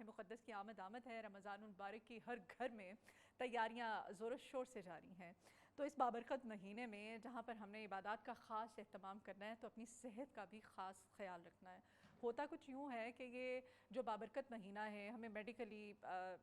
مقدس کی آمد ہے. رمضان المبارک کی ہر گھر میں تیاریاں زور و شور سے جاری ہیں. تو اس بابرکت مہینے میں جہاں پر ہم نے عبادات کا خاص اہتمام کرنا ہے تو اپنی صحت کا بھی خاص خیال رکھنا ہے. ہوتا کچھ یوں ہے کہ یہ جو بابرکت مہینہ ہے ہمیں میڈیکلی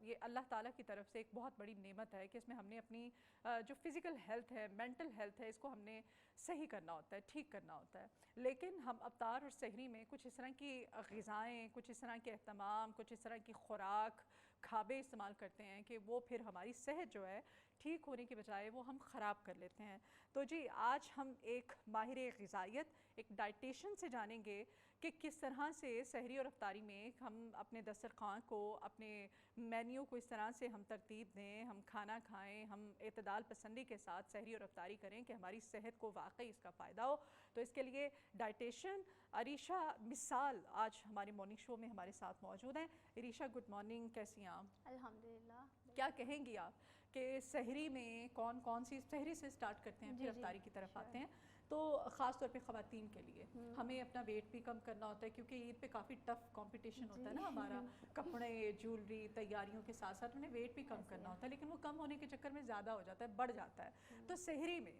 یہ اللہ تعالیٰ کی طرف سے ایک بہت بڑی نعمت ہے کہ اس میں ہم نے اپنی جو فزیکل ہیلتھ ہے، مینٹل ہیلتھ ہے، اس کو ہم نے صحیح کرنا ہوتا ہے، ٹھیک کرنا ہوتا ہے. لیکن ہم افطار اور سحری میں کچھ اس طرح کی غذائیں، کچھ اس طرح کے اہتمام، کچھ اس طرح کی خوراک کھابے استعمال کرتے ہیں کہ وہ پھر ہماری صحت جو ہے ٹھیک ہونے کی بجائے وہ ہم خراب کر لیتے ہیں. تو جی آج ہم ایک ماہر غذائیت، ایک ڈائٹیشن سے جانیں گے کہ کس طرح سے سحری اور افطاری میں ہم اپنے دسترخوان کو، اپنے مینیو کو اس طرح سے ہم ترتیب دیں، ہم کھانا کھائیں، ہم اعتدال پسندی کے ساتھ سحری اور افطاری کریں کہ ہماری صحت کو واقعی اس کا فائدہ ہو. تو اس کے لیے ڈائٹیشن عریشہ مثال آج ہمارے مارننگ شو میں ہمارے ساتھ موجود ہیں. عریشہ گڈ مارننگ، کیسی ہیں آپ؟ الحمدللہ. کیا کہیں گی آپ کہ سحری میں کون سی سحری سے سٹارٹ کرتے ہیں پھر افطاری کی طرف آتے ہیں؟ تو خاص طور پہ خواتین کے لیے ہمیں اپنا ویٹ بھی کم کرنا ہوتا ہے کیونکہ عید پہ کافی ٹف کمپٹیشن ہوتا ہے نا ہمارا، کپڑے، جولری، تیاریوں کے ساتھ ساتھ انہیں ویٹ بھی کم کرنا ہوتا ہے، لیکن وہ کم ہونے کے چکر میں زیادہ ہو جاتا ہے، بڑھ جاتا ہے. تو سحری میں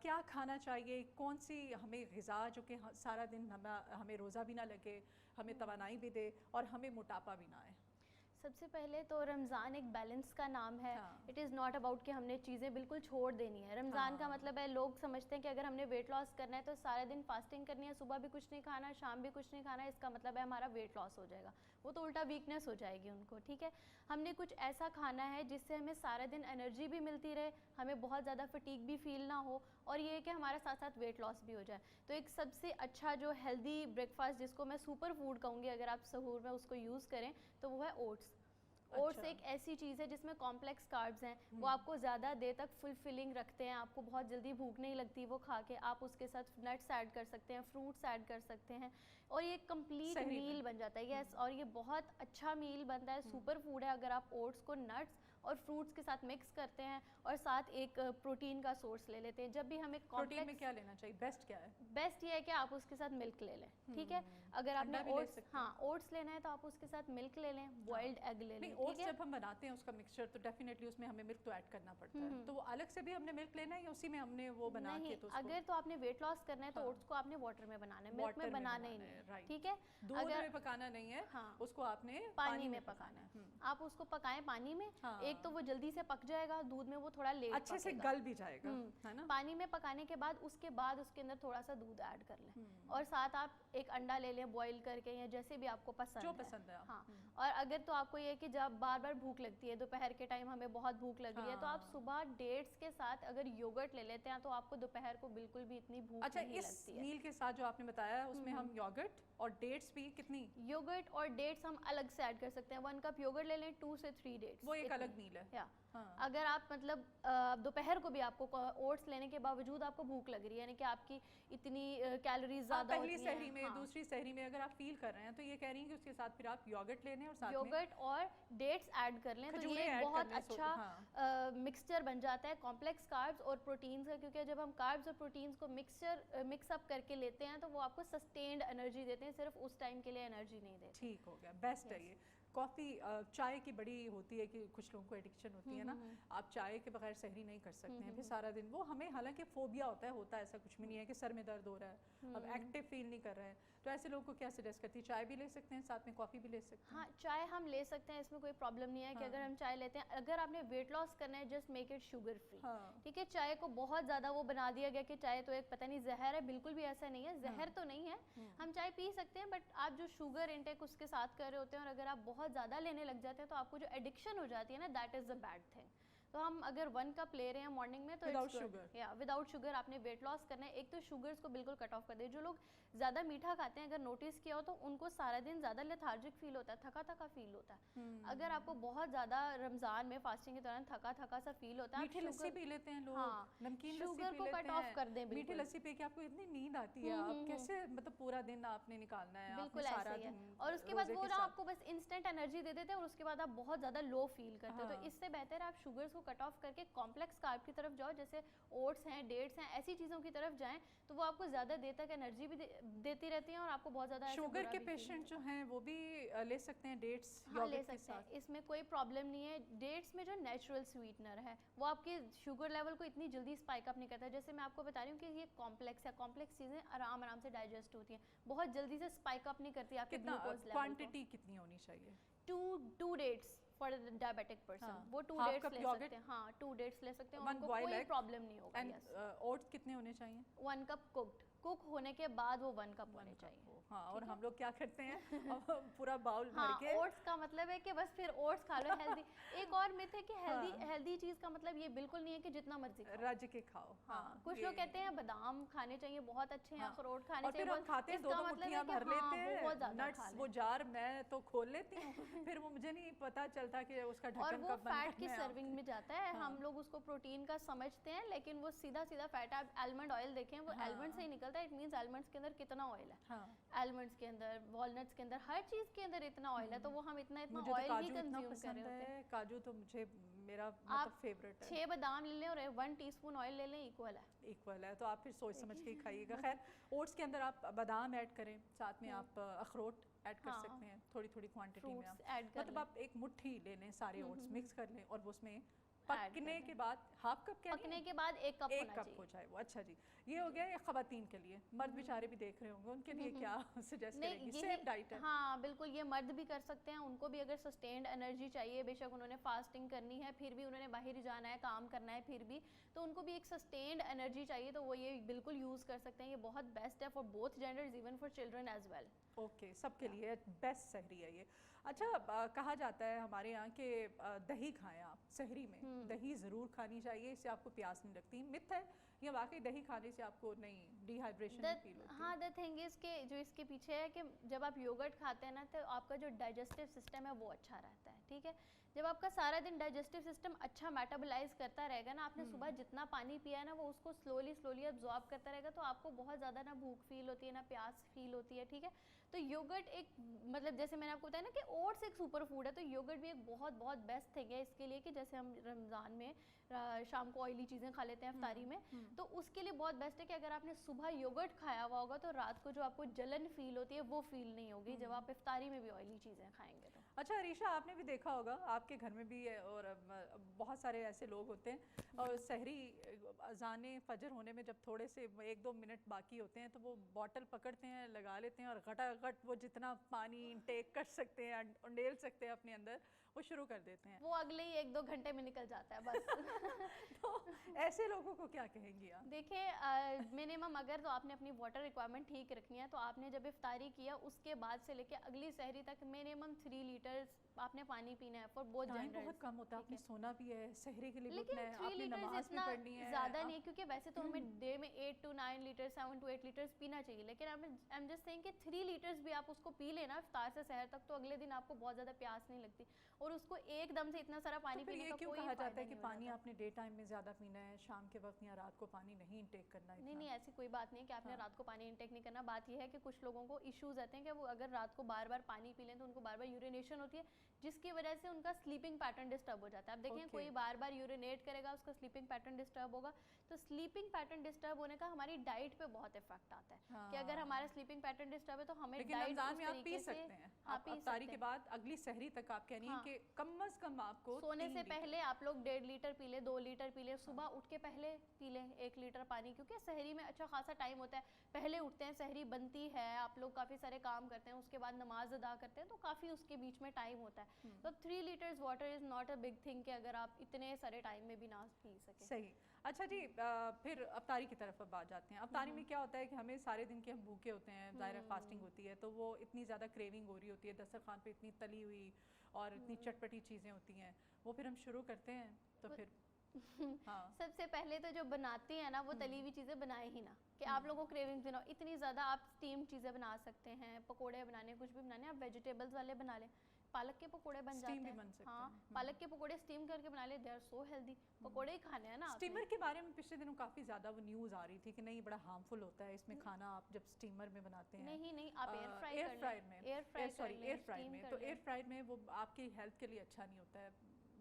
کیا کھانا چاہیے؟ کون سی ہمیں غذا جو کہ سارا دن ہمیں روزہ بھی نہ لگے، ہمیں توانائی بھی دے اور ہمیں موٹاپا بھی نہ آئے؟ سب سے پہلے تو رمضان ایک بیلنس کا نام ہے. اٹ از ناٹ اباؤٹ کہ ہم نے چیزیں بالکل چھوڑ دینی ہے. رمضان کا مطلب ہے، لوگ سمجھتے ہیں کہ اگر ہم نے ویٹ لاس کرنا ہے تو سارے دن فاسٹنگ کرنی ہے، صبح بھی کچھ نہیں کھانا، شام بھی کچھ نہیں کھانا، اس کا مطلب ہے ہمارا ویٹ لاس ہو جائے گا. وہ تو الٹا ویکنیس ہو جائے گی ان کو. ٹھیک ہے، ہم نے کچھ ایسا کھانا ہے جس سے ہمیں سارے دن انرجی بھی ملتی رہے، ہمیں بہت زیادہ فٹیگ بھی فیل نہ ہو، اور یہ ہے کہ ہمارے ساتھ ساتھ ویٹ لاس بھی ہو جائے. تو ایک سب سے اچھا جو ہیلدی بریک فاسٹ جس کو میں سپر فوڈ کہوں گی اگر آپ سحور میں اس کو یوز کریں تو وہ ہے اوٹس. اوٹس ایک ایسی چیز ہے جس میں کمپلیکس کاربز ہیں، وہ آپ کو زیادہ دیر تک فل فلنگ رکھتے ہیں، آپ کو بہت جلدی بھوک نہیں لگتی وہ کھا کے. آپ اس کے ساتھ نٹس ایڈ کر سکتے ہیں، فروٹس ایڈ کر سکتے ہیں، اور یہ ایک کمپلیٹ میل بن جاتا ہے. یس، اور یہ بہت اچھا میل بنتا ہے، سپر فوڈ ہے. اگر آپ اوٹس کو نٹس اور فروٹس کے ساتھ مکس کرتے ہیں اور ساتھ ایک پروٹین کا سورس لے لیتے ہیں. جب بھی ہمیں پروٹین میں کیا لینا چاہیے؟ بیسٹ کیا ہے؟ بیسٹ یہ ہے کہ آپ اس کے ساتھ ملک لے لیں. ٹھیک ہے، اگر آپ نے اوٹس لینا ہے تو آپ اس کے ساتھ ملک لے لیں، بوائلڈ ایگ لے لیں. اوٹس جب ہم بناتے ہیں اس کا مکسچر تو ڈیفینیٹلی اس میں ہمیں ملک تو ایڈ کرنا پڑتا ہے، تو وہ الگ سے بھی ہم نے ملک لینا ہے یا اسی میں ہم نے وہ بنا کے؟ تو اگر تو آپ نے ویٹ لاس کرنا ہے تو اوٹس کو آپ نے واٹر میں بنانا ہے، ملک میں بنانا ہی نہیں ہے. ٹھیک ہے، دودھ میں پکانا نہیں ہے، اس کو آپ نے پانی میں پکانا ہے. آپ اس کو پکائیں پانی میں، ایک تو وہ جلدی سے پک جائے گا، دودھ میں وہ تھوڑا لیٹ اچھے سے گل بھی جائے گا. پانی میں پکانے کے بعد اس کے اندر تھوڑا سا دودھ ایڈ کر لیں، اور ساتھ آپ ایک انڈا لے لیں بوائل کر کے یا جیسے بھی آپ کو پسند ہے. ہاں، اور اگر تو آپ کو یہ کہ جب بار بار بھوک لگتی ہے، دوپہر کے ٹائم ہمیں بہت بھوک لگ رہی ہے، تو آپ صبح ڈیٹس کے ساتھ اگر یوگرٹ لے لیتے ہیں تو آپ کو دوپہر کو بالکل بھی اتنی بھوک نہیں لگتی ہے. اچھا، اس میل کے ساتھ جو آپ نے بتایا اس میں ہم یوگرٹ اور ڈیٹس بھی کتنی؟ یوگرٹ اور ڈیٹس ہم الگ سے ایڈ کر سکتے ہیں. 1 کپ یوگرٹ لے لیں، 2 سے 3 ڈیٹس. وہ ایک الگ میل ہے. اگر آپ مطلب دوپہر کو بھی آپ کو اوٹس لینے کے باوجود آپ کو بھوک لگ رہی ہے، یعنی کہ آپ کی اتنی کیلوریز زیادہ ہوتی ہیں، پہلی سحری میں، دوسری سحری میں اگر آپ فیل کر رہے ہیں تو یہ کہہ رہی ہیں کہ اس کے ساتھ پھر آپ یوگرٹ لے لیں اور ساتھ میں یوگرٹ اور ڈیٹس ایڈ کر لیں، تو یہ بہت اچھا مکسچر بن جاتا ہے کمپلیکس کاربز اور پروٹینز کا. کیونکہ جب ہم کاربز اور پروٹینز کو مکس اپ کر کے لیتے ہیں تو وہ آپ کو سسٹینڈ انرجی دیتے ہیں، صرف اس ٹائم کے لیے انرجی نہیں دیتے. ٹھیک ہو گیا، بیسٹ ہے. یہ کافی چائے کی بڑی ہوتی ہے کہ کچھ لوگوں کو ایڈکشن ہوتی ہے نا، آپ چائے کے بغیر سحری نہیں کر سکتے ہیں پھر سارا دن. وہ ہمیں حالانکہ فوبیا ہوتا ہے ایسا کچھ بھی نہیں ہے کہ سر میں درد ہو رہا ہے، اب ایکٹیو فیل نہیں کر رہے ہیں، تو ایسے لوگوں کو کیا سجیسٹ کرتی ہے؟ چائے بھی لے سکتے ہیں ساتھ میں، کافی بھی لے سکتے ہیں؟ ہاں، چائے ہم لے سکتے ہیں، اس میں کوئی پرابلم نہیں ہے کہ اگر ہم چائے لیتے ہیں. اگر آپ نے ویٹ لاس کرنا ہے just make it sugar free. ٹھیک ہے، چائے کو بہت زیادہ وہ بنا دیا گیا کہ چائے تو ایک پتہ نہیں زہر ہے. بالکل بھی ایسا نہیں ہے، زہر تو نہیں ہے. ہم چائے پی سکتے ہیں، بٹ آپ جو شوگر انٹیک اس کے ساتھ کر رہے ہوتے ہیں اور اگر آپ بہت زیادہ لینے لگ جاتے ہیں تو آپ کو جو ایڈکشن ہو جاتی ہے نا، that is a bad thing. تو ہم اگر 1 کپ لے رہے ہیں مارننگ میں تو وداؤٹ شوگر آپ نے ویٹ لاس کرنا ہے. ایک تو شوگرز کو بالکل کٹ آف کر دیں. جو لوگ زیادہ میٹھا کھاتے ہیں اگر نوٹس کیا ہو تو ان کو سارا دن زیادہ لیتھارجک فیل ہوتا ہے، تھکا تھکا فیل ہوتا ہے. اگر آپ کو بہت زیادہ رمضان میں فاسٹنگ کے دوران تھکا تھکا سا فیل ہوتا ہے، میٹھی لسی پی لیتے ہیں لوگ، نمکین لسی شوگر کو کٹ آف کر دیں. میٹھی لسی پی کے آپ کو اتنی نیند آتی ہے، آپ کیسے مطلب پورا دن آپ نے نکالنا ہے؟ بالکل ایسا ہی ہے. اور اس کے بعد وہ نا آپ کو بس انسٹنٹ انرجی دے دیتے ہیں اور اس کے بعد آپ بہت زیادہ لو فیل کرتے ہو. تو اس سے بہتر ہے آپ شوگرز کو کٹ آف کر کے کمپلیکس کارب کی طرف جاؤ, جیسے اوٹس ہیں, ڈیٹس ہیں, ایسی چیزوں کی طرف جائیں تو وہ آپ کو زیادہ دیر تک انرجی بھی دیتی رہتی ہیں اور آپ کو بہت زیادہ شوگر کے پیشنٹ جو ہیں وہ بھی لے سکتے ہیں ڈیٹس؟ ہاں لے سکتے ہیں, اس میں کوئی پرابلم نہیں ہے. ڈیٹس میں جو نیچرل سویٹنر ہے وہ آپ کے شوگر لیول کو اتنی جلدی اسپائک اپ نہیں کرتا. جیسے میں آپ کو بتا رہی ہوں کہ یہ کمپلیکس ہے, کمپلیکس چیزیں آرام سے ڈائجسٹ ہوتی ہیں, بہت جلدی سے اسپائک اپ نہیں کرتی آپ کے گلوکوز لیول کو. کوانٹٹی کتنی ہونی چاہیے؟ 2 ڈیٹس فار ڈائبیٹک پرسن, وہ 2 ڈیٹس لے سکتے ہیں. ہاں 2 ڈیٹس لے سکتے ہیں, ان کو کوئی پرابلم نہیں ہوگا. اوٹس کتنے ہونے چاہیے؟ 1 کپ کوک ہونے کے بعد وہ 1 کپ ہونے چاہیے. ہاں, اور ہم لوگ کیا کرتے ہیں پورا باؤل بھر کے. اوٹس کا مطلب ہے کہ بس پھر اوٹس کھا لو ہیلدی. ایک اور مت ہے کہ ہیلدی چیز کا مطلب یہ بالکل نہیں ہے کہ جتنا مرضی رج کے کھاؤ. ہاں, کچھ لوگ کہتے ہیں بادام کھانے چاہیے, بہت اچھے ہیں, اخروٹ کھانے چاہیے, اور پھر ہم کھاتے ہیں 2 مٹھیاں بھر لیتے ہیں نٹس, وہ جار میں تو کھول لیتی ہوں, پھر وہ مجھے نہیں پتا چلتا کہ اس کا ڈھکن کب بند کرنا ہے. اور وہ فیٹ کی سرونگ میں جاتا ہے, ہم لوگ اس کو پروٹین کا سمجھتے ہیں لیکن وہ سیدھا فیٹ ہے. آپ المنڈ آئل دیکھیں, وہ المنڈ سے ہی نکلتا ہے. اٹ مینس المنڈس کے اندر کتنا آئل ہے, المنڈس کے اندر, والنٹس کے اندر, ہر چیز کے اندر اتنا آئل ہے, تو وہ ہم اتنا آئل ہی کنزیوم کر رہے ہوتے ہیں. کاجو تو مجھے میرا مطلب فیوریٹ ہے. 6 بادام لے لیں اور 1 ٹی اسپون آئل لے لیں, ایکول ہے, تو آپ پھر سوچ سمجھ کے ہی کھائیے گا. خیر, اوٹس کے اندر آپ بادام ایڈ کریں, ساتھ میں آپ اخروٹ ایڈ کر سکتے ہیں تھوڑی کوانٹٹی میں. مطلب آپ ایک مٹھی لے لیں, سارے اوٹس مکس کر لیں اور اس میں پکنے کے بعد half cup پکنے کے بعد 1 کپ ہو جائے وہ. اچھا جی, یہ ہو گیا یہ خواتین کے لیے. مرد بیچارے بھی دیکھ رہے ہوں گے, ان کے لیے کیا سجیسٹ کریں گی؟ سیف ڈائٹ ہے. ہاں بالکل, یہ مرد بھی کر سکتے ہیں, ان کو بھی اگر سسٹینڈ انرجی چاہیے, بے شک انہوں نے فاسٹنگ کرنی ہے, پھر بھی انہوں نے باہر جانا ہے, کام کرنا ہے, پھر بھی تو ان کو بھی ایک سسٹینڈ انرجی چاہیے, تو وہ یہ بالکل یوز کر سکتے ہیں. یہ بہت بیسٹ ہے for both genders, even for children as well. Okay, سب کے لیے بیسٹ سحری ہے یہ. اچھا, کہا جاتا ہے ہمارے یہاں کہ دہی کھائیں آپ سحری میں, دہی ضرور کھانی چاہیے, اس سے آپ کو پیاس نہیں لگتی. مت ہے یا واقعی دہی کھانے سے آپ کو نہیں ڈی ہائیڈریشن فیل ہوتی؟ ہاں, دا تھنگ از کہ جو اس کے پیچھے ہے کہ جب آپ یوگرٹ کھاتے ہیں نا, تو آپ کا جو ڈائجسٹیو سسٹم ہے وہ اچھا رہتا ہے. ٹھیک ہے, جب آپ کا سارا دن ڈائجسٹیو سسٹم اچھا میٹابلائز کرتا رہے گا نا, آپ نے صبح جتنا پانی پیا ہے نا وہ اس کو سلولی ابزارب کرتا رہے گا, تو آپ کو بہت زیادہ نہ بھوک فیل ہوتی ہے نہ پیاس فیل ہوتی ہے. ٹھیک ہے, تو یوگرٹ ایک مطلب جیسے میں نے آپ کو بتایا نا کہ اوٹس ایک سپر فوڈ ہے, تو یوگرٹ بھی ایک بہت بیسٹ تھنگ ہے اس کے لیے کہ جیسے ہم رمضان میں شام کو آئلی چیزیں کھا لیتے ہیں افطاری میں, تو اس کے لیے بہت بیسٹ ہے کہ اگر آپ نے صبح یوگرٹ کھایا ہوا ہوگا تو رات کو جو آپ کو جلن فیل ہوتی ہے وہ فیل نہیں ہوگی جب آپ افطاری میں بھی آئلی چیزیں کھائیں گے. تو اچھا عریشہ, آپ نے بھی دیکھا ہوگا, آپ کے گھر میں بھی ہے اور بہت سارے ایسے لوگ ہوتے ہیں, اور سحری اذان فجر ہونے میں جب تھوڑے سے 1-2 منٹ باقی ہوتے ہیں تو وہ بوٹل پکڑتے ہیں, لگا لیتے ہیں, اور گھٹا وہ جتنا پانی انٹیک کر سکتے ہیں, انڈیل سکتے ہیں اپنے اندر, وہ شروع کر دیتے ہیں. وہ اگلے ہی 1-2 گھنٹے میں نکل جاتا ہے بس. تو ایسے لوگوں کو کیا کہیں گی آپ؟ دیکھیں منیمم اگر تو آپ نے اپنی واٹر ریکوائرمنٹ ٹھیک رکھنی ہے, تو آپ نے جب افطاری کیا اس کے بعد سے لے کے اگلی سحری تک منیمم 3 لیٹرز آپ نے پانی پینا ہے فار بوتھ جینڈرز. بہت کم ہوتا ہے, آپ نے سونا بھی ہے, سحری کے لیے لیکن 3 لیٹرز اتنا زیادہ نہیں, کیونکہ ویسے تو ہمیں ڈے میں 8 to 9 لیٹر 7 to 8 لیٹرز پینا چاہیے, لیکن آئی ایم جسٹ سیئنگ کہ 3 لیٹرز بھی آپ اس کو پی لینا افطار سے سحر تک, تو اگلے دن آپ کو بہت زیادہ پیاس نہیں لگتی. اور اس کو ایک دم سے اتنا سارا پانی پینے کا کوئی فائدہ نہیں. کہا جاتا ہے کہ پانی آپ نے ڈے ٹائم میں زیادہ پینا ہے, شام کے وقت یا رات کو پانی نہیں انٹیک کرنا ہے. نہیں, ایسی کوئی بات نہیں ہے کہ آپ نے رات کو پانی انٹیک نہیں کرنا. بات یہ ہے کہ کچھ لوگوں کو ایشوز رہتے ہیں کہ وہ اگر رات کو بار بار پانی پی لیں تو ان کو بار بار یورینیشن ہوتی ہے, جس کی وجہ سے ان کا سلیپنگ پیٹرن ڈسٹرب ہو جاتا ہے. اب دیکھیں کوئی بار بار یورینیٹ کرے گا, اس کا سلیپنگ پیٹرن ڈسٹرب ہوگا, تو سلیپنگ پیٹرن ڈسٹرب ہونے کا ہماری ڈائٹ پہ بہت افیکٹ آتا ہے کہ اگر ہمارا سلیپنگ پیٹرن ڈسٹرب ہے تو ہمیں ڈائٹ اس طریقے سے افطاری کے بعد اگلی سحری تک آپ کہنی ہے کہ کم از کم آپ کو سونے سے پہلے آپ لوگ 1.5 لیٹر پی لیں, 2 لیٹر پی لیں, صبح اٹھ کے پہلے پی لیں 1 لیٹر پانی, کیونکہ سحری میں اچھا خاصا ٹائم ہوتا ہے. پہلے اٹھتے ہیں, سحری بنتی ہے, آپ لوگ کافی سارے کام کرتے ہیں, اس کے بعد نماز ادا کرتے ہیں, تو کافی اس کے بیچ میں ٹائم ہوتا ہے. تو 3 letters water is not a big thing کہ اگر آپ اتنے سارے ٹائم میں بھی نہ پی سکیں. صحیح. اچھا جی, پھر افطاری کی طرف اب آ جاتے ہیں. افطاری میں کیا ہوتا ہے کہ ہمیں سارے دن کے ہم بھوکے ہوتے ہیں, ظاہر فاسٹنگ ہوتی ہے, تو وہ اتنی زیادہ کریونگ ہو رہی ہوتی ہے, دسترخوان پہ اتنی تلی ہوئی اور اتنی چٹپٹی چیزیں ہوتی ہیں, وہ پھر ہم شروع کرتے ہیں. تو پھر سب سے پہلے تو جو بناتے ہیں نا وہ تلی ہوئی چیزیں بنائے ہی نا, کہ آپ لوگوں کو کریونگز بھی نہ ہو. اتنی زیادہ آپ اسٹیم چیزیں بنا سکتے ہیں, پکوڑے بنانے, کچھ بھی بنانے, آپ ویجیٹیبلز والے بنا لیں. پالک کے پکوڑے بن جاتے ہیں. ہاں, پالک کے پکوڑے اسٹیم کر کے بنا لیں, دے آر سو ہیلدی. پکوڑے ہی کھانے ہیں نا. اسٹیمر کے بارے میں پچھلے دنوں کافی زیادہ وہ نیوز آ رہی تھی کہ نہیں بڑا ہارمفل ہوتا ہے اس میں کھانا, آپ جب اسٹیمر میں بناتے ہیں. نہیں, آپ ایئر فرائی میں, تو ایئر فرائی میں وہ آپ کی ہیلتھ کے لیے اچھا نہیں ہوتا ہے.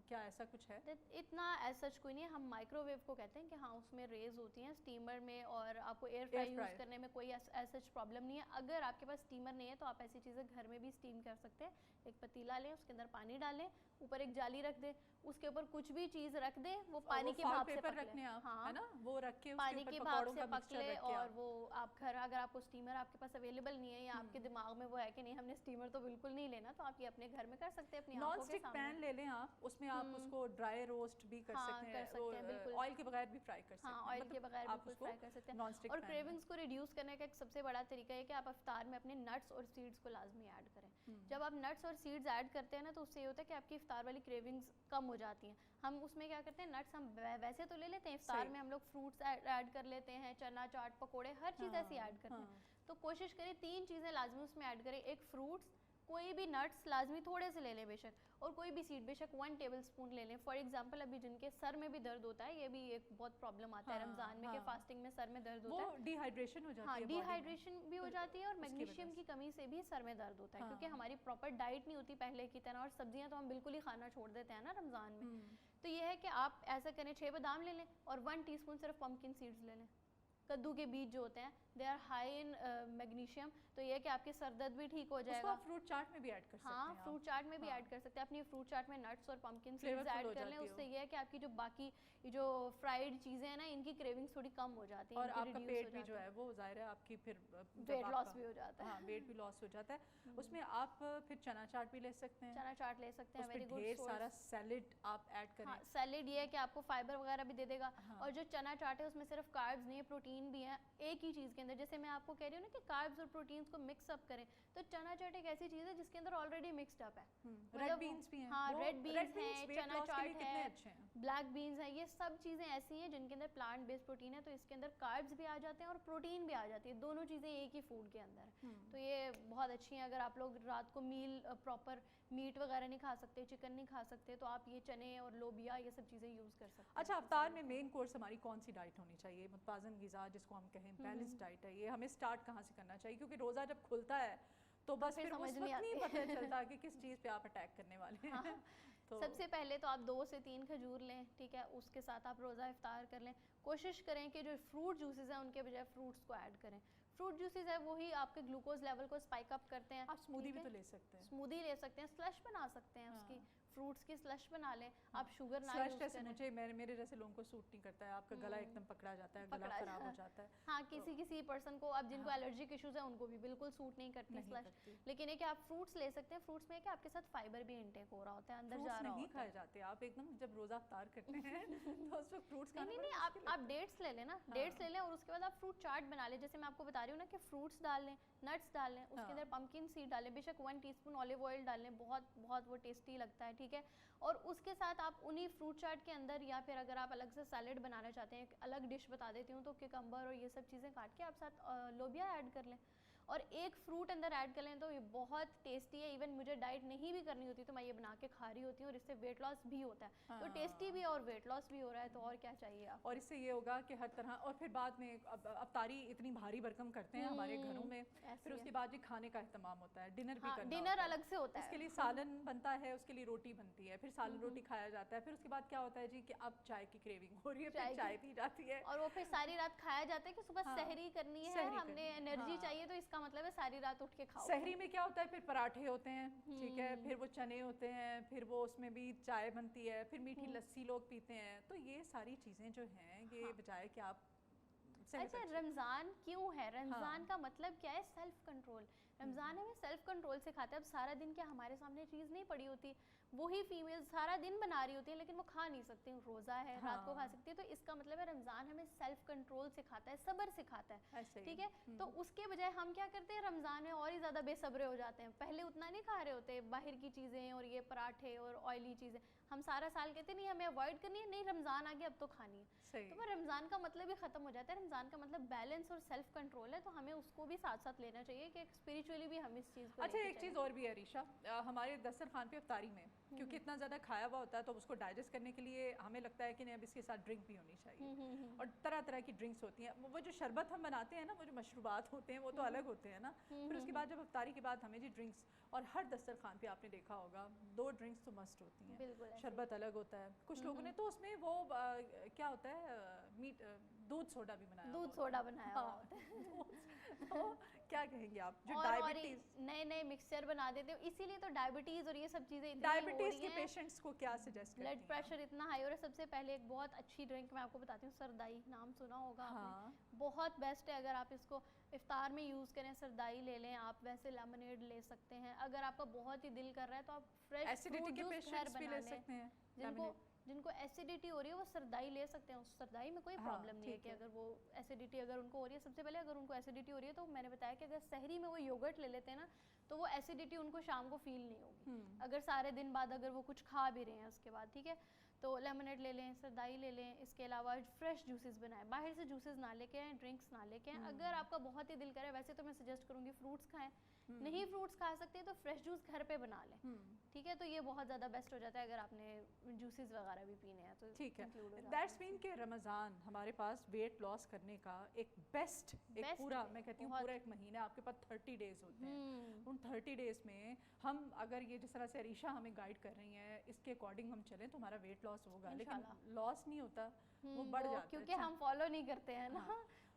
کیا ایسا کچھ ہے؟ اتنا ایسا کوئی نہیں ہے. ہم مائکرو ویو کو کہتے ہیں کہ ہاں اس میں ریز ہوتی ہیں اسٹیمر میں, اور آپ کو ایئر فرائی یوز کرنے میں کوئی ایسا پرابلم نہیں ہے. اگر آپ کے پاس اسٹیمر نہیں ہے تو آپ ایسی چیزیں گھر میں بھی اسٹیم کر سکتے ہیں. ایک پتیلا لیں, اس کے اندر پانی ڈالیں, اوپر ایک جالی رکھ دیں, اس کے اوپر کچھ بھی چیز رکھ دیں, وہ پانی کی بھاپ سے پک لے. ہاں وہ رکھ کے پانی کی بھاپ سے پک لے. اور وہ آپ گھر اگر آپ کو اسٹیمر آپ کے پاس اویلیبل نہیں ہے, یا آپ کے دماغ میں وہ ہے کہ نہیں ہم نے اسٹیمر تو بالکل نہیں لینا, تو آپ یہ اپنے گھر میں کر سکتے ہیں اپنی آنکھوں کے سامنے. نان اسٹک پین لے لیں آپ, اس میں آپ اس کو ڈرائی روسٹ بھی کر سکتے ہیں, بالکل آئل کے بغیر بھی فرائی کر سکتے ہیں. ہاں آئل کے بغیر بالکل فرائی کر سکتے ہیں. اور کریونگز کو ریڈیوس کرنے کا ایک سب سے بڑا طریقہ ہے کہ آپ افطار میں اپنے نٹس اور سیڈس کو لازمی ایڈ کریں. جب آپ نٹس اور سیڈز ایڈ کرتے ہیں نا, تو اس سے یہ ہوتا ہے کہ آپ کی افطار والی کریونگز کم ہو جاتی ہیں. ہم اس میں کیا کرتے ہیں, نٹس ہم ویسے تو لے لیتے ہیں, افطار میں ہم لوگ فروٹس ایڈ کر لیتے ہیں, چنا چاٹ پکوڑے ہر چیز ایسی ایڈ کرتے ہیں. تو کوشش کریں 3 چیزیں لازمی اس میں ایڈ کریں. ایک فروٹس, کوئی بھی نٹس لازمی تھوڑے سے لے لیں بے شک, اور کوئی بھی سیڈ بے شک 1 ٹیبل اسپون لے لیں. فار ایگزامپل ابھی جن کے سر میں بھی درد ہوتا ہے, یہ بھی ایک بہت پرابلم آتا ہے رمضان میں کہ فاسٹنگ میں سر میں درد ہوتا ہے, وہ ڈی ہائیڈریشن ہو جاتی ہے. ہاں ڈی ہائیڈریشن بھی ہو جاتی ہے, اور میگنیشیم کی کمی سے بھی سر میں درد ہوتا ہے, کیونکہ ہماری پراپر ڈائٹ نہیں ہوتی پہلے کی طرح, اور سبزیاں تو ہم بالکل ہی کھانا چھوڑ دیتے ہیں نا رمضان میں. تو یہ ہے کہ آپ ایسا کریں 6 بادام لے لیں, اور 1 ٹی اسپون صرف پمپکن سیڈز لے لیں. کدو کے بیج جو ہوتے ہیں they are high in magnesium, تو یہ ہے کہ آپ کے سر درد بھی ٹھیک ہو جائے گا. اس کو فروٹ چاٹ میں بھی ایڈ کر سکتے ہیں. ہاں فروٹ چاٹ میں بھی ایڈ کر سکتے ہیں. اپنی فروٹ چاٹ میں نٹس اور پمپکن سیڈز ایڈ کر لیں, اس سے یہ ہے کہ آپ کی جو باقی جو فرائیڈ چیزیں ہیں نا, ان کی کریونگز تھوڑی کم ہو جاتی ہیں, اور آپ کا پیٹ بھی جو ہے وہ ظاہر ہے آپ کی پھر ویٹ لاس بھی ہو جاتا ہے. ہاں ویٹ بھی لاس ہو جاتا ہے. اس میں آپ پھر چنا چاٹ بھی لے سکتے ہیں. چنا چاٹ لے سکتے ہیں, ویری گڈ. ڈھیر سارا سیلڈ آپ ایڈ کریں. ہاں سیلڈ یہ ہے کہ آپ کو فائبر وغیرہ بھی دے دے گا. اور جو چنا چاٹ ہے اس میں صرف کاربز نہیں ہے, پروٹین بھی ہے ایک ہی چیز کے اندر. جیسے میں آپ کو کہہ رہی ہوں نا کہ کاربز اور پروٹینز کو مکس اپ کریں, تو چنا چاٹ ایک ایسی چیز ہے جس کے اندر آلریڈی مکسڈ اپ ہے. ریڈ بینز بھی ہیں. ہاں ریڈ بینز ہیں, چنا چاٹ ہے, اچھے ہیں. بلیک بینز ہیں, یہ سب چیزیں ایسی ہیں جن کے اندر پلانٹ بیسڈ پروٹین ہے, تو اس کے اندر کاربز بھی آ جاتے ہیں اور پروٹین بھی آ جاتی ہے, دونوں چیزیں ایک ہی فوڈ کے اندر. تو یہ بہت اچھی ہیں. اگر آپ لوگ رات کو میل پراپر میٹ وغیرہ نہیں کھا سکتے, چکن نہیں کھا سکتے, تو آپ یہ چنے اور لوبیا یہ سب چیزیں یوز کر سکتے ہیں. اچھا افطار میں مین کورس ہماری کون سی ڈائٹ ہونی چاہیے؟ متوازن غذا جس کو ہم کہیں, بیلنس ڈائٹ ہے, یہ ہمیں اسٹارٹ کہاں سے کرنا چاہیے؟ کیونکہ روزہ جب کھلتا ہے تو بس پھر اس وقت نہیں پتہ چلتا کہ کس چیز پہ آپ اٹیک کرنے والے ہیں. سب سے پہلے تو آپ 2 سے 3 کھجور لیں, ٹھیک ہے, اس کے ساتھ آپ روزہ افطار کر لیں. کوشش کریں کہ جو فروٹ جوسز ہیں ان کے بجائے فروٹس کو ایڈ کریں. فروٹ جوسز ہے وہی آپ کے گلوکوز لیول کو اسپائک اپ کرتے ہیں. آپ اسمودی بھی تو لے سکتے ہیں. اسمودی لے سکتے ہیں, سلش بنا سکتے ہیں, اس کی فروٹس کی سلش بنا لیں. آپ شوگر نہ یوز کریں. مجھے میرے جیسے لوگوں کو سوٹ نہیں کرتا ہے, آپ کا گلا ایک دم پکڑا جاتا ہے, گلا خراب ہو جاتا ہے. ہاں کسی پرسن کو, اب جن کو الرجک ایشوز ہیں ان کو بھی بالکل سوٹ نہیں کرتی سلش. لیکن یہ کہ آپ فروٹس لے سکتے ہیں. فروٹس میں کہ آپ کے ساتھ فائبر بھی انٹیک ہو رہا ہوتا ہے, اندر جا رہا ہوتا ہے. نہیں کھائے جاتے آپ ایک دم جب روزہ افطار کرتے ہیں تو اس وقت فروٹس کھانا نہیں, آپ ڈیٹس لے لیں نا, ڈیٹس لے لیں, اور اس کے بعد آپ فروٹ چاٹ بنا لیں. جیسے میں آپ کو بتا رہی ہوں نا کہ فروٹس ڈال لیں, نٹس ڈال لیں, اس کے اندر پمپکن سیڈ ڈالیں, بے شک 1 ٹی اسپون آلیو آئل ڈال لیں, بہت وہ ٹیسٹی لگتا ہے, ٹھیک ہے. اور اس کے ساتھ آپ انہی فروٹ چاٹ کے اندر, یا پھر اگر آپ الگ سے سیلڈ بنانا چاہتے ہیں, ایک الگ ڈش بتا دیتی ہوں, تو کیکمبر اور یہ سب چیزیں کاٹ کے آپ ساتھ لوبیا ایڈ کر لیں, اور ایک فروٹ اندر ایڈ کر لیں, تو یہ بہت ٹیسٹی ہے. ایون مجھے ڈائٹ نہیں بھی کرنی ہوتی تو میں یہ بنا کے کھا رہی ہوتی ہوں, اور اس سے ویٹ لاس بھی ہوتا ہے. تو ٹیسٹی بھی اور ویٹ لاس بھی ہو رہا ہے, تو اور کیا چاہیے آپ. اور اس سے یہ ہوگا کہ ہر طرح, اور پھر بعد میں افطاری اتنی بھاری بھرکم کرتے ہیں ہمارے گھروں میں, پھر اس کے بعد یہ کھانے کا اہتمام ہوتا ہے, ڈنر بھی کرنا, ڈنر الگ سے ہوتا ہے, اس کے لیے سالن بنتا ہے, اس کے لیے روٹی بنتی ہے, پھر سالن روٹی کھایا جاتا ہے. پھر اس کے بعد کیا ہوتا ہے جی کہ اب چائے کی کریونگ ہو رہی ہے, پھر چائے پی جاتی ہے, اور وہ پھر ساری رات کھایا جاتا ہے کہ صبح سحری کرنی ہے, ہم نے انرجی چاہیے, تو اس کا مطلب ہے ساری رات اٹھ کے کھاؤ. سحری میں کیا ہوتا ہے, پھر پراٹھے ہوتے ہیں, ٹھیک ہے, پھر وہ چنے ہوتے ہیں, پھر وہ اس میں بھی چائے بنتی ہے, پھر میٹھی لسی لوگ پیتے ہیں. تو یہ ساری چیزیں جو ہیں یہ بجائے کہ آپ اچھا رمضان کیوں ہے, رمضان کا مطلب کیا ہے؟ Self control. رمضان ہمیں سیلف کنٹرول سکھاتا ہے. اب سارا دن کیا ہمارے سامنے چیز نہیں پڑی ہوتی, وہی فیمیل سارا دن بنا رہی ہوتی ہیں لیکن وہ کھا نہیں سکتی, روزہ ہے, رات کو کھا سکتی ہے. تو اس کا مطلب ہے رمضان ہمیں سیلف کنٹرول سکھاتا ہے, صبر سکھاتا ہے, ٹھیک ہے. تو اس کے بجائے ہم کیا کرتے ہیں رمضان میں اور ہی زیادہ بے صبرے ہو جاتے ہیں. پہلے اتنا نہیں کھا رہے ہوتے باہر کی چیزیں اور یہ پراٹھے اور آئلی چیزیں, ہم سارا سال کہتے نہیں ہمیں اوائڈ کرنی ہے, نہیں رمضان آ گیا اب تو کھانی ہے. تو وہ رمضان کا مطلب ہی ختم ہو جاتا ہے. رمضان کا مطلب بیلنس اور سیلف کنٹرول ہے, تو ہمیں اس کو بھی ساتھ ساتھ لینا چاہیے کہ اسپریچولی بھی ہم اس چیز کو. اچھا ایک چیز اور بھی ہے ریشا, ہمارے دسترخوان پہ افطاری میں کیونکہ اتنا زیادہ کھایا ہوا ہوتا ہے تو اس کو ڈائجسٹ کرنے کے لیے ہمیں لگتا ہے کہ نہیں اب اس کے ساتھ ڈرنک بھی ہونی چاہیے. اور طرح طرح کی ڈرنکس ہوتی ہیں. وہ جو شربت ہم بناتے ہیں نا, وہ جو مشروبات ہوتے ہیں وہ تو الگ ہوتے ہیں نا. پھر اس کے بعد جب افطاری کے بعد ہمیں جی ڈرنکس, اور ہر دسترخوان پہ آپ نے دیکھا ہوگا 2 ڈرنکس تو مسٹ ہوتی ہیں. شربت الگ ہوتا ہے, کچھ لوگوں نے تو اس میں وہ کیا ہوتا ہے میٹ دودھ سوڈا بھی بنایا, دودھ سوڈا بنایا ہوا ہوتا ہے. تو کیا کہیں گے آپ جو ڈائبٹیز نئے نئے مکسچر بنا دیتے ہو, اسی لیے تو ڈائبٹیز اور یہ سب چیزیں اتنی ڈائبٹیز کے پیشنٹس کو کیا سجیسٹ کرتی ہیں؟ بلڈ پریشر اتنا ہائی ہو رہا ہے. سب سے پہلے ایک بہت اچھی ڈرنک میں آپ کو بتاتی ہوں, سردائی, نام سنا ہوگا آپ نے, بہت بیسٹ ہے. اگر آپ اس کو افطار میں یوز کریں, سردائی لے لیں آپ, ویسے لیمنیڈ لے سکتے ہیں. اگر آپ کا بہت ہی دل کر رہا ہے تو آپ فریش فروٹ جوس گھر بنا لیں. جن کو ایسیڈیٹی ہو رہی ہے وہ سردائی لے سکتے ہیں. اس سردائی میں کوئی پرابلم نہیں ہے کہ اگر وہ ایسیڈیٹی اگر ان کو ہو رہی ہے, سب سے پہلے اگر ان کو ایسیڈیٹی ہو رہی ہے تو میں نے بتایا کہ اگر سحری میں وہ یوگرٹ لے لیتے ہیں نا تو وہ ایسیڈیٹی ان کو شام کو فیل نہیں ہوگی. اگر سارے دن بعد اگر وہ کچھ کھا بھی رہے ہیں اس کے بعد, ٹھیک ہے, تو لیمنیڈ لے لیں, سردائی لے لیں. اس کے علاوہ فریش جوسز بنائیں, باہر سے جوسز نہ لے کے آئیں, ڈرنکس نہ لے کے آئیں. اگر آپ کا بہت ہی دل کرے, ویسے تو میں سجیسٹ کروں گی فروٹس کھائیں, نہیں فروٹس کھا سکتے تو فریش جوس گھر پہ بنا لیں, ٹھیک ہے. تو یہ بہت زیادہ بیسٹ ہو جاتا ہے اگر آپ نے جوسز وغیرہ بھی پینے ہیں تو. ٹھیک ہے, دیٹس مین کہ رمضان ہمارے پاس ویٹ لاس کرنے کا ایک بیسٹ, ایک پورا, میں کہتی ہوں پورا ایک مہینہ آپ کے پاس 30 ڈیز ہوتے ہیں. ان 30 ڈیز میں ہم اگر یہ جس طرح سے عریشہ ہمیں گائیڈ کر رہی ہیں اس کے اکارڈنگ ہم چلیں تو ہمارا ویٹ لاس ہوگا. لیکن لاس نہیں ہوتا, وہ بڑھ جاتا ہے کیونکہ ہم فالو نہیں کرتے ہیں نا,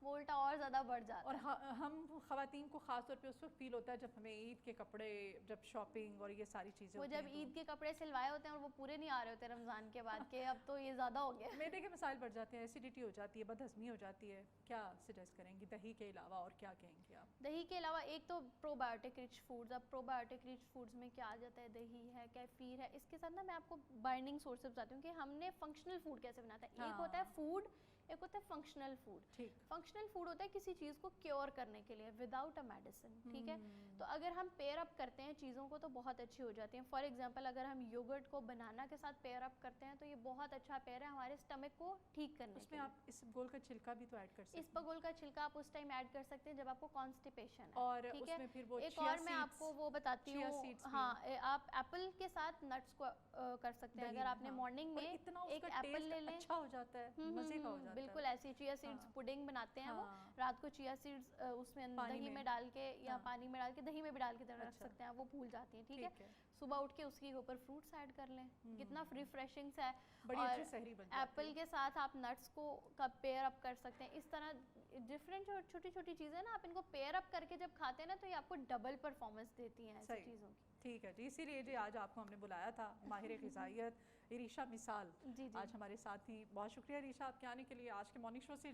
وہ الٹا اور زیادہ بڑھ جاتا ہے. اور ہم خواتین کو خاص طور پہ اس وقت فیل ہوتا ہے جب ہمیں عید کے کپڑے, جب شاپنگ اور یہ ساری چیزیں, وہ جب عید کے کپڑے سلوائے ہوتے ہیں اور وہ پورے نہیں آ رہے ہوتے رمضان کے بعد کہ اب تو یہ زیادہ ہو گیا, میدے کے مسائل بڑھ جاتے ہیں, ایسیڈیٹی ہو جاتی ہے, بد ہضمی ہو جاتی ہے. کیا سجیسٹ کریں گی دہی کے علاوہ, اور کیا کہیں گے آپ؟ دہی کے علاوہ ایک تو پرو بایوٹک رچ فوڈز. اب پرو بایوٹک رچ فوڈز میں کیا آ جاتا ہے, دہی ہے, کیفیر ہے. اس کے ساتھ نا میں آپ کو بائنڈنگ سورس بتاتی ہوں کہ ہم نے فنکشنل فوڈ کیسے بناتا ہے. ایک ہوتا ہے فوڈ, ایک ہوتا ہے فنکشنل فوڈ. فنکشنل فوڈ ہوتا ہے کسی چیز کو کیور کرنے کے لیے وداؤٹ اے میڈیسن, ٹھیک ہے. تو اگر ہم پیئر اپ کرتے ہیں چیزوں کو تو بہت اچھی ہو جاتی ہیں. فار ایگزامپل اگر ہم یوگرٹ کو بنانا کے ساتھ پیئر اپ کرتے ہیں تو یہ بہت اچھا پیئر ہے ہمارے اسٹمک کو ٹھیک کرنے کے لیے. اس میں آپ اس گول کا چھلکا بھی تو ایڈ کر سکتے ہیں. اس پگول کا چھلکا آپ اس ٹائم ایڈ کر سکتے ہیں جب آپ کو کانسٹیپیشن ہے, اور ٹھیک اس میں ہے. پھر وہ ایک اور میں آپ کو وہ بتاتی ہوں, ہاں, آپ ایپل کے ساتھ نٹس کو کر سکتے ہیں. اگر آپ نے مارننگ میں ایک ایپل لے لیں, اچھا ہو جاتا ہے, مزے کا ہو جاتا ہے. بالکل ایسی چیا سیڈس پڈنگ بناتے ہیں وہ, رات کو چیا سیڈس اس میں دہی میں ڈال کے یا پانی میں ڈال کے, دہی میں بھی ڈال کے رکھ سکتے ہیں, وہ پھول جاتی ہیں, ٹھیک ہے. صبح اٹھ کے اس کے اوپر فروٹس ایڈ کر لیں, کتنا ریفریشنگ ہے. اور ایپل کے ساتھ آپ نٹس کو پیئر اپ کر سکتے ہیں. اس طرح ڈفرینٹ چھوٹی چھوٹی چیزیں نا آپ ان کو پیئر اپ کر کے جب کھاتے ہیں نا تو یہ آپ کو ڈبل پرفارمنس دیتی ہیں ایسی چیزوں کی. ٹھیک ہے جی, اسی لیے جی آج آپ کو ہم نے بلایا تھا, ماہر غذائیت عریشہ مثال آج ہمارے ساتھ ہی. بہت شکریہ عریشہ آپ کے آنے کے لیے. آج کے مارننگ شو سے